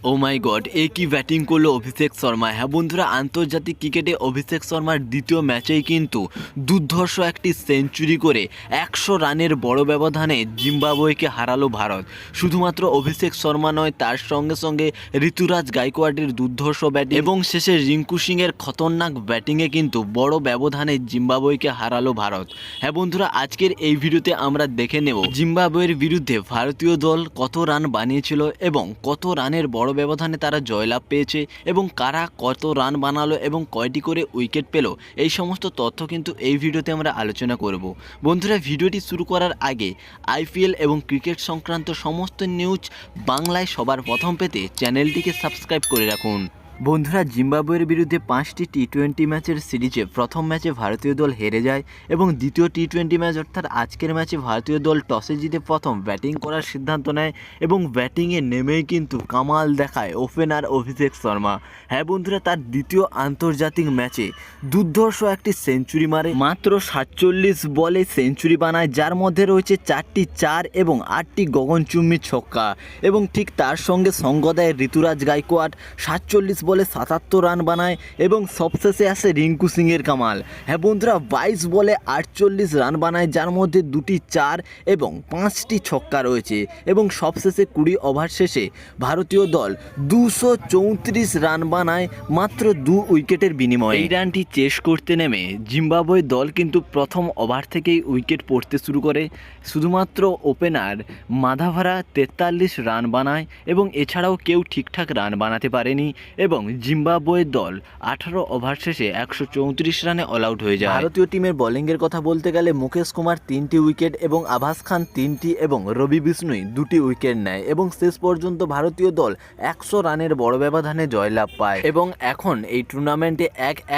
ও মাই god, এ কি batting করলো অভিষেক শর্মা। হ্যাঁ বন্ধুরা, আন্তর্জাতিক ক্রিকেটে অভিষেক শর্মার দ্বিতীয় ম্যাচেই কিন্তু দুর্ধর্ষ একটি সেঞ্চুরি করে 100 রানের বড় ব্যবধানে জিম্বাবুয়েকে হারালো ভারত। শুধুমাত্র অভিষেক শর্মা নয়, তার সঙ্গে সঙ্গে ঋতুরাজ গাইকোয়াডের দুর্ধর্ষ ব্যাটিং এবং শেষে রিঙ্কু সিংয়ের খতরনাক ব্যাটিংয়ে কিন্তু বড় ব্যবধানে জিম্বাবুয়েকে হারালো ভারত। হ্যাঁ বন্ধুরা, আজকের এই ভিডিওতে আমরা দেখে নেব জিম্বাবুয়ের বিরুদ্ধে ভারতীয় দল কত রান বানিয়েছিল এবং কত রানের বড় ব্যবধানে তারা জয়লাভ পেয়েছে এবং কারা কত রান বানালো এবং কয়টি করে উইকেট পেল, এই সমস্ত তথ্য কিন্তু এই ভিডিওতে আমরা আলোচনা করব। বন্ধুরা, ভিডিওটি শুরু করার আগে আইপিএল এবং ক্রিকেট সংক্রান্ত সমস্ত নিউজ বাংলায় সবার প্রথম পেতে চ্যানেলটিকে সাবস্ক্রাইব করে রাখুন। বন্ধুরা, জিম্বাবুয়ের বিরুদ্ধে 5টি টি20 ম্যাচের সিরিজে প্রথম ম্যাচে ভারতীয় দল হেরে যায় এবং দ্বিতীয় টি20 ম্যাচ অর্থাৎ আজকের ম্যাচে ভারতীয় দল টসে জিতে প্রথম ব্যাটিং করার সিদ্ধান্ত নেয় এবং ব্যাটিংয়ে নেমেই কিন্তু কামাল দেখায় ওপেনার অভিষেক শর্মা। হ্যাঁ বন্ধুরা, তার দ্বিতীয় আন্তর্জাতিক ম্যাচে দুর্ধর্ষ একটি সেঞ্চুরি মারে, মাত্র 47 বলে সেঞ্চুরি বানায়, যার মধ্যে রয়েছে 4টি 4 এবং 8টি গগনচুম্বী ছক্কা এবং ঠিক তার সঙ্গে সঙ্গ দেয় ঋতুরাজ গাইকোয়াড। 47 বলে 77 রান বানায় এবং সবশেষে আসে রিঙ্কু সিংয়ের কামাল। হ্যাঁ বন্ধুরা, 22 বলে 48 রান বানায়, যার মধ্যে 2টি 4 এবং 5টি ছক্কা রয়েছে এবং সবশেষে 20 ওভার শেষে ভারতীয় দল 234 রান বানায় মাত্র 2 উইকেটের বিনিময়ে। এই রানটি চেস করতে নেমে জিম্বাবুয়ে দল কিন্তু প্রথম ওভার থেকেই উইকেট পড়তে শুরু করে। শুধুমাত্র ওপেনার মাধাভারা 43 রান বানায় এবং এছাড়াও কেউ ঠিকঠাক রান বানাতে পারেনি এবং জিম্বাবুয়ে দল 18 ওভার শেষে 134 রানে অল আউট হয়ে যায়। ভারতীয় টিমের বোলিংয়ের কথা বলতে গেলে মুকেশ কুমার 3টি উইকেট এবং আভাস খান 3টি এবং রবি বিষ্ণুই 2টি উইকেট নেয় এবং শেষ পর্যন্ত ভারতীয় দল 100 রানের বড় ব্যবধানে জয়লাভ পায় এবং এখন এই টুর্নামেন্টে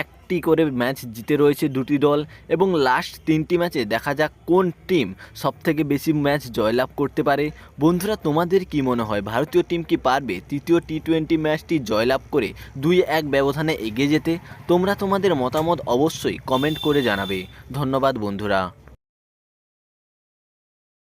একটি করে ম্যাচ জিতে রয়েছে দুটি দল এবং লাস্ট 3টি ম্যাচে দেখা যাক কোন টিম সবথেকে বেশি ম্যাচ জয়লাভ করতে পারে। বন্ধুরা, তোমাদের কি মনে হয়, ভারতীয় টিম কি পারবে তৃতীয় টি20 ম্যাচটি জয়লাভ করে 2-1 ব্যবধানে এগিয়ে যেতে? তোমরা তোমাদের মতামত অবশ্যই কমেন্ট করে জানাবে। ধন্যবাদ বন্ধুরা।